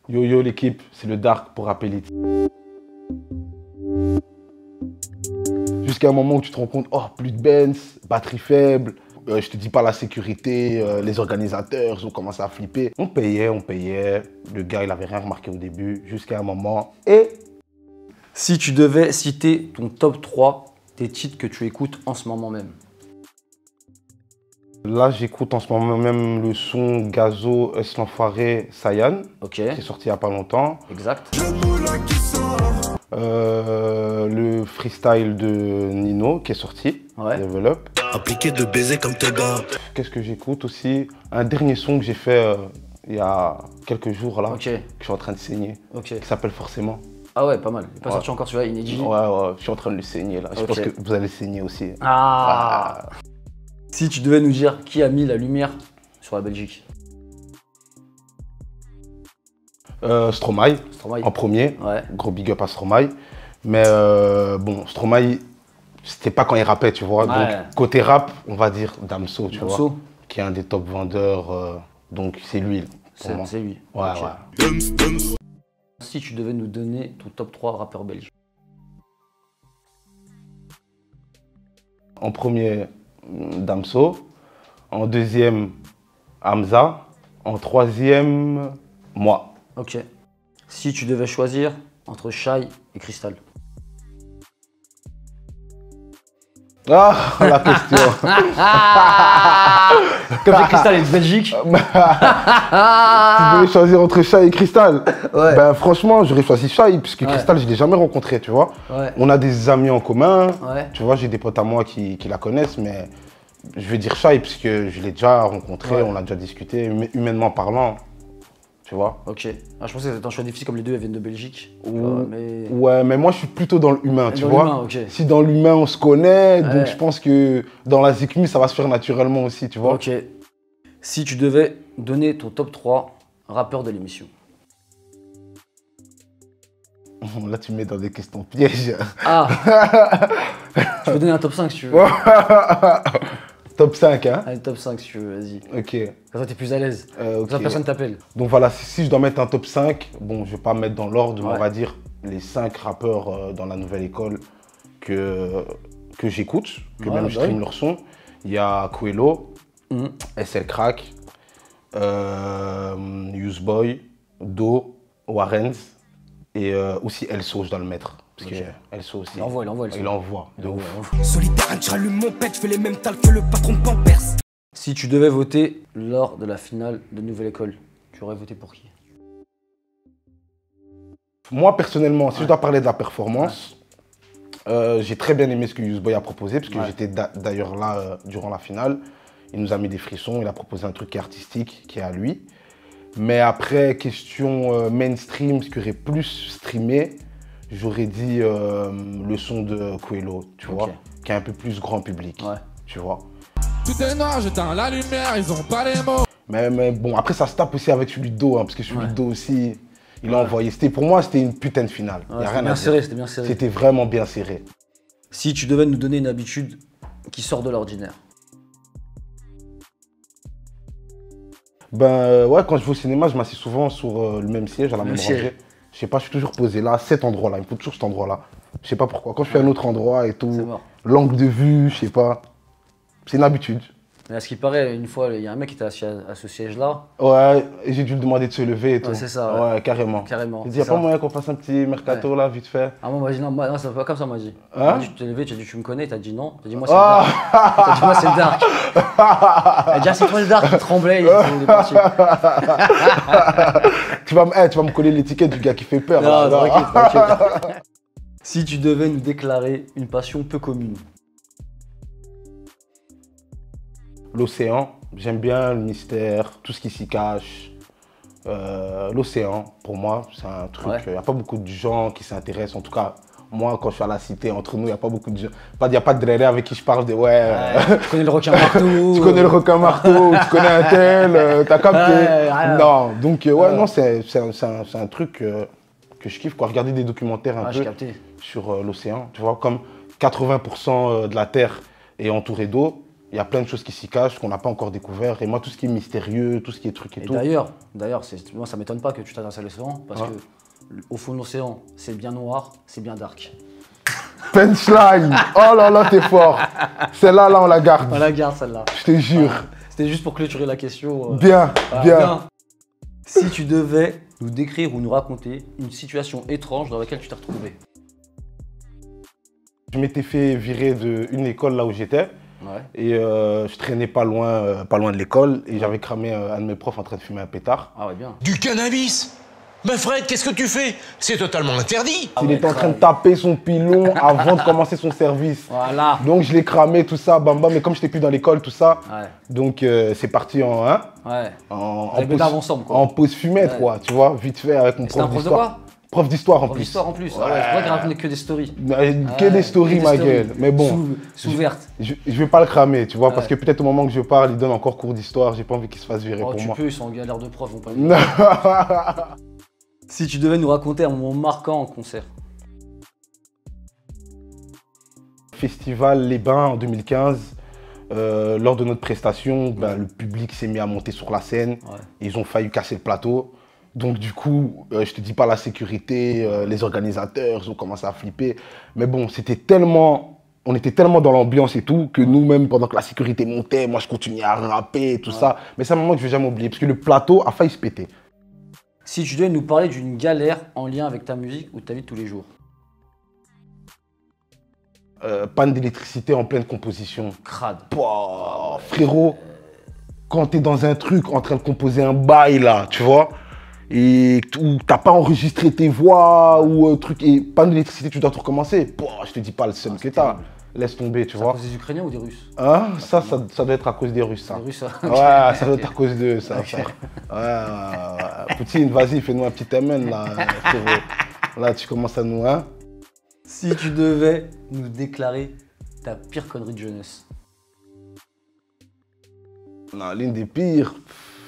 Yo yo l'équipe, c'est le Dark pour rappeler. Jusqu'à un moment où tu te rends compte, oh, plus de Benz, batterie faible, je te dis pas la sécurité, les organisateurs, ils ont commencé à flipper. On payait, le gars il avait rien remarqué au début, jusqu'à un moment, et... Si tu devais citer ton top 3 des titres que tu écoutes en ce moment même. Là j'écoute en ce moment même le son Gazo, l'enfoiré, Sayan, Ok. qui est sorti il y a pas longtemps. Exact. Le freestyle de Nino qui est sorti, Ouais. Develop. Appliqué de baiser comme tes gars. Qu'est-ce que j'écoute aussi? Un dernier son que j'ai fait il y a quelques jours là, Ok. que je suis en train de saigner, Ok. qui s'appelle Forcément. Ah ouais, pas mal. Il n'est pas Ouais. sorti encore celui-là, inédit. Ouais, je suis en train de le saigner là. Je Ok. pense que vous allez saigner aussi. Ah. Si tu devais nous dire qui a mis la lumière sur la Belgique. Stromae, Stromae. en premier. Ouais. Gros big up à Stromae. Mais bon, Stromae, c'était pas quand il rappait, tu vois. Ouais. Donc, côté rap, on va dire Damso, tu vois. Damso. Qui est un des top vendeurs. Donc, c'est lui. pour moi. C'est lui. Ouais, Ok. ouais. Si tu devais nous donner ton top 3 rappeurs belges. En premier, Damso. En deuxième, Hamza. En troisième, moi. Ok. Si tu devais choisir entre Shai et Crystal. Ah, la question. Comme c'est Crystal est de Belgique. Si je devais choisir entre Shai et Crystal, Ouais. ben franchement, j'aurais choisi Shai, puisque Ouais. Crystal, je ne l'ai jamais rencontré, tu vois. Ouais. On a des amis en commun, Ouais. tu vois, j'ai des potes à moi qui la connaissent, mais je vais dire Shai, puisque je l'ai déjà rencontré, Ouais. on a déjà discuté, humainement parlant, tu vois. Ok. Ah, je pensais que c'était un choix difficile comme les deux elles viennent de Belgique. Tu Ou- vois, mais... Ouais, mais moi, je suis plutôt dans l'humain, tu Dans vois. l'humain, ok. Si dans l'humain, on se connaît, Ouais. donc je pense que dans la Zikmu, ça va se faire naturellement aussi, tu vois. Ok. Si tu devais donner ton top 3 rappeurs de l'émission. Là, tu me mets dans des questions pièges. Ah. Tu veux donner un top 5 si tu veux. Top 5, hein. Allez, top 5 si tu veux, vas-y. Ok. Comme ça, t'es plus à l'aise. Comme ça, Ok. personne t'appelle. Donc voilà, si je dois mettre un top 5, bon, je vais pas mettre dans l'ordre, mais Ouais. on va dire les 5 rappeurs dans la nouvelle école que j'écoute, que Ouais, même je bah stream oui. leur son. Il y a Coelho, Mhm. SL Crack, Useboy, Do, Warrens et aussi Elso, je dois le mettre. Parce Ok. que Elso aussi. Il envoie. Il envoie, de ouf. Solitaire, je rallume mon pet, je fais les mêmes tales que le patron de Pampers. Si tu devais voter lors de la finale de Nouvelle École, tu aurais voté pour qui? Moi, personnellement, si je dois parler de la performance, j'ai très bien aimé ce que Useboy a proposé, parce que Ouais. j'étais d'ailleurs là durant la finale. Il nous a mis des frissons, il a proposé un truc qui est artistique, qui est à lui. Mais après, question mainstream, ce qui aurait plus streamé, j'aurais dit le son de Coelho, tu vois, qui est un peu plus grand public, Ouais. tu vois. Tout est noir, j'éteins la lumière, ils ont pas les mots. Mais bon, après ça se tape aussi avec celui de Do, hein, parce que celui Ouais. de Do aussi, il a envoyé. Pour moi, c'était une putain de finale. Ouais, Y a c'était rien à bien dire. serré, c'était bien serré. C'était vraiment bien serré. Si tu devais nous donner une habitude qui sort de l'ordinaire. Ben ouais, quand je vais au cinéma, je m'assieds souvent sur le même siège, à la Le même siège. rangée. Je sais pas, je suis toujours posé là, à cet endroit-là. Il me faut toujours cet endroit-là. Je sais pas pourquoi. Quand je suis à un autre endroit et C'est tout, mort. l'angle de vue, je sais pas. C'est une habitude. Mais à ce qui paraît, une fois, il y a un mec qui était assis à ce siège-là. Ouais, et j'ai dû lui demander de se lever et tout. Ouais, c'est ça, ouais. Ouais, carrément. Carrément. Il dit, y a c'est pas ça. moyen qu'on fasse un petit mercato là, vite fait. Ah, moi, on m'a dit non, moi, non, c'est pas comme ça, on m'a dit. Hein? On m'a dit, tu t'es levé, tu as dit, tu me connais, t'as dit non. T'as dit, moi, c'est Ah. le dark. T'as dit, moi, c'est le dark. Elle a dit, ah, c'est toi le dark, il tremblait, il est parti. Tu vas me coller l'étiquette du gars qui fait peur. Non, là. tranquille. Si tu devais nous déclarer une passion peu commune. L'océan, j'aime bien le mystère, tout ce qui s'y cache. L'océan, pour moi, c'est un truc. Ouais. Il n'y a pas beaucoup de gens qui s'intéressent. En tout cas, moi, quand je suis à la cité, entre nous, il n'y a pas beaucoup de gens. Il n'y a pas de dréré avec qui je parle de ouais. Tu connais le requin marteau. Tu connais le requin marteau, tu connais un tel, t'as capté. Ouais. Non, donc non, c'est un truc que je kiffe, quoi. Regarder des documentaires un Ah, j'ai peu capté. sur l'océan, tu vois, comme 80% de la Terre est entourée d'eau, Il y a plein de choses qui s'y cachent, qu'on n'a pas encore découvert. Et moi, tout ce qui est mystérieux, tout ce qui est truc et tout. D'ailleurs, moi ça m'étonne pas que tu t'intéresses à l'océan, parce que au fond de l'océan, c'est bien noir, c'est bien dark. Punchline. Oh là là, t'es fort. Celle-là, là, on la garde. On la garde celle-là. Je te jure. C'était juste pour clôturer la question. Bien, bien. Si tu devais nous décrire ou nous raconter une situation étrange dans laquelle tu t'es retrouvé. Je m'étais fait virer d'une école là où j'étais. Ouais. Et je traînais pas loin de l'école. Et j'avais cramé un de mes profs en train de fumer un pétard. Ah ouais, bien. Du cannabis? Ben Fred, qu'est-ce que tu fais? C'est totalement interdit. Il était en train de taper son pilon avant de commencer son service. Voilà. Donc je l'ai cramé, tout ça, bam bam. Mais comme j'étais plus dans l'école, tout ça, Ouais. donc c'est parti en en pause fumette, quoi. Tu vois, vite fait avec mon C'était un prof prof de quoi? d'histoire. Prof d'histoire en Prof plus. d'histoire en plus. Ah ouais, je crois qu'il racontait que des stories. Que des stories, ma gueule. Mais bon. Sous verte. Je vais pas le cramer, tu vois, parce que peut-être au moment que je parle, il donne encore cours d'histoire. J'ai pas envie qu'il se fasse virer Oh, pour tu moi. peux, ils sont en galère de prof, vont pas. Si tu devais nous raconter un moment marquant en concert. Festival Les Bains en 2015. Lors de notre prestation, ben, le public s'est mis à monter sur la scène. Ouais. Et ils ont failli casser le plateau. Donc du coup, je te dis pas la sécurité, les organisateurs, ils ont commencé à flipper. Mais bon, on était tellement dans l'ambiance et tout, que nous-mêmes, pendant que la sécurité montait, moi je continuais à rapper et tout ça. Mais c'est un moment que je vais jamais oublier, parce que le plateau a failli se péter. Si tu devais nous parler d'une galère en lien avec ta musique ou ta vie de tous les jours. Panne d'électricité en pleine composition. Crade. Pouah, frérot, quand t'es dans un truc en train de composer un bail là, tu vois, et où t'as pas enregistré tes voix ou un truc, et panne d'électricité, tu dois tout recommencer. Pouah, je te dis pas le seum que t'as. Laisse tomber, tu C'est à vois. cause des Ukrainiens ou des Russes? Hein, ça doit être à cause des Russes, ça. Des Russes, Ouais, ça doit être à cause de ça, frère. Ouais. Poutine, vas-y, fais-nous un petit amen là, frérot. Là, tu commences à nous, hein. Si tu devais nous déclarer ta pire connerie de jeunesse. Non, l'une des pires,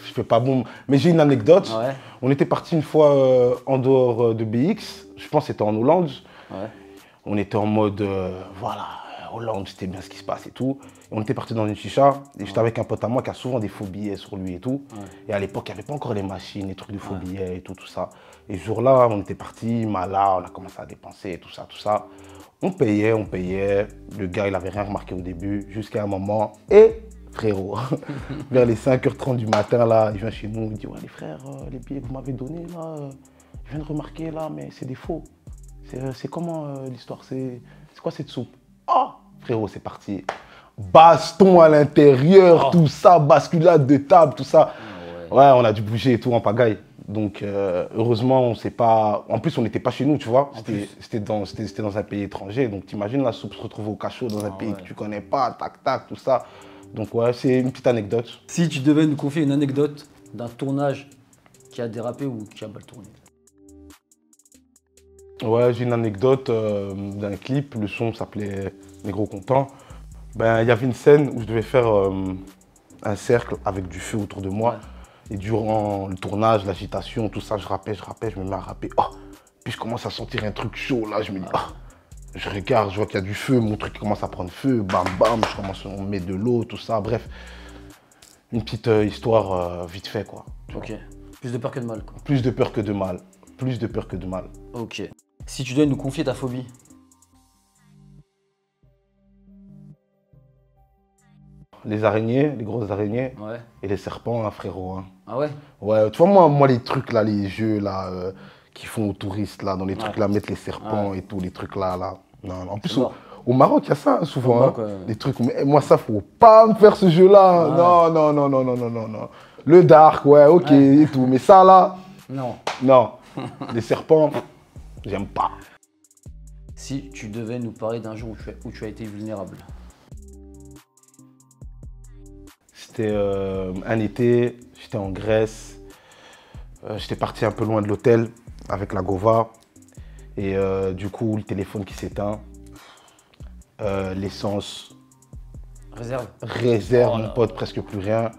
je fais pas bon. Mais j'ai une anecdote. Ouais. On était parti une fois en dehors de BX, je pense que c'était en Hollande. Ouais. On était en mode, voilà, Hollande, c'était bien ce qui se passe et tout. Et on était parti dans une chicha, et j'étais avec un pote à moi qui a souvent des faux billets sur lui et tout. Ouais. Et à l'époque, il n'y avait pas encore les machines, les trucs de faux billets et tout ça. Et ce jour-là, on était parti, malin, on a commencé à dépenser et tout ça, tout ça. On payait. Le gars, il n'avait rien remarqué au début, jusqu'à un moment. Et frérot, vers les 5h30 du matin, là, il vient chez nous, il dit, ouais les frères, les billets que vous m'avez donnés, là, je viens de remarquer, là, mais c'est des faux. C'est comment l'histoire? C'est quoi cette soupe? Oh, frérot, c'est parti. Baston à l'intérieur, tout ça, basculade de table, tout ça. Ouais, on a dû bouger et tout en pagaille. Donc, heureusement, on s'est pas... En plus, on n'était pas chez nous, tu vois. C'était dans un pays étranger. Donc, t'imagines la soupe se retrouver au cachot dans un pays que tu connais pas, tac, tout ça. Donc, ouais, c'est une petite anecdote. Si tu devais nous confier une anecdote d'un tournage qui a dérapé ou qui a mal tourné. Ouais, j'ai une anecdote d'un clip. Le son s'appelait Négro Content. Ben, il y avait une scène où je devais faire un cercle avec du feu autour de moi. Ouais. Et durant le tournage, l'agitation, tout ça, je rappais, je me mets à rapper. Oh, puis je commence à sentir un truc chaud là, je me dis, oh. Je regarde, je vois qu'il y a du feu, mon truc commence à prendre feu, bam bam, je commence à mettre de l'eau, tout ça, bref. Une petite histoire vite fait quoi. Ok. Plus de peur que de mal quoi. Plus de peur que de mal. Plus de peur que de mal. Ok. Si tu devais nous confier ta phobie. Les araignées, les grosses araignées, ouais. Et les serpents, hein, frérot. Hein. Ah ouais? Ouais, tu vois, moi les trucs là, les jeux là, qui font aux touristes là, dans les trucs là, mettre les serpents et tout, les trucs là. Non, en plus, au Maroc, il y a ça hein, souvent. Maroc, hein, des trucs, mais moi, ça, faut pas me faire ce jeu là. Non. Le dark, ouais, ok, et tout. Mais ça là, non. Les serpents, j'aime pas. Si tu devais nous parler d'un jour où tu as été vulnérable. C'était un été, j'étais en Grèce, j'étais parti un peu loin de l'hôtel avec la Gova et du coup le téléphone qui s'éteint, l'essence, réserve mon pote, presque plus rien.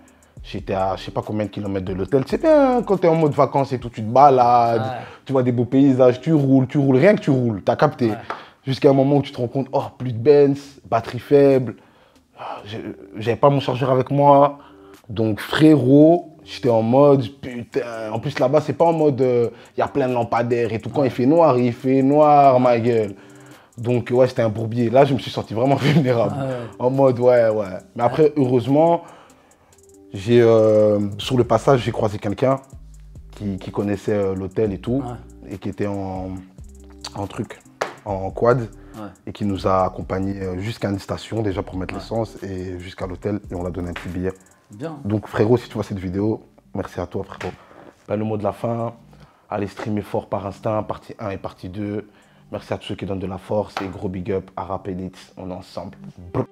J'étais à je sais pas combien de kilomètres de l'hôtel. C'est bien quand tu es en mode vacances et tout, tu te balades, tu vois des beaux paysages, tu roules, rien que tu roules, t'as capté. Jusqu'à un moment où tu te rends compte, oh plus de Benz, batterie faible. J'avais pas mon chargeur avec moi. Donc frérot, j'étais en mode putain. En plus là-bas, c'est pas en mode il y a plein de lampadaires et tout. Quand il fait noir, ma gueule. Donc ouais, c'était un bourbier. Là, je me suis senti vraiment vulnérable. En mode ouais. Mais après, heureusement, sur le passage, j'ai croisé quelqu'un qui connaissait l'hôtel et tout. Et qui était en quad. Et qui nous a accompagnés jusqu'à une station déjà pour mettre l'essence et jusqu'à l'hôtel et on l'a donné un petit billet. Bien. Donc frérot, si tu vois cette vidéo, merci à toi frérot. Ben, le mot de la fin, allez streamer fort par instinct, partie 1 et partie 2. Merci à tous ceux qui donnent de la force et gros big up à Rap Elite, on est ensemble. Brr.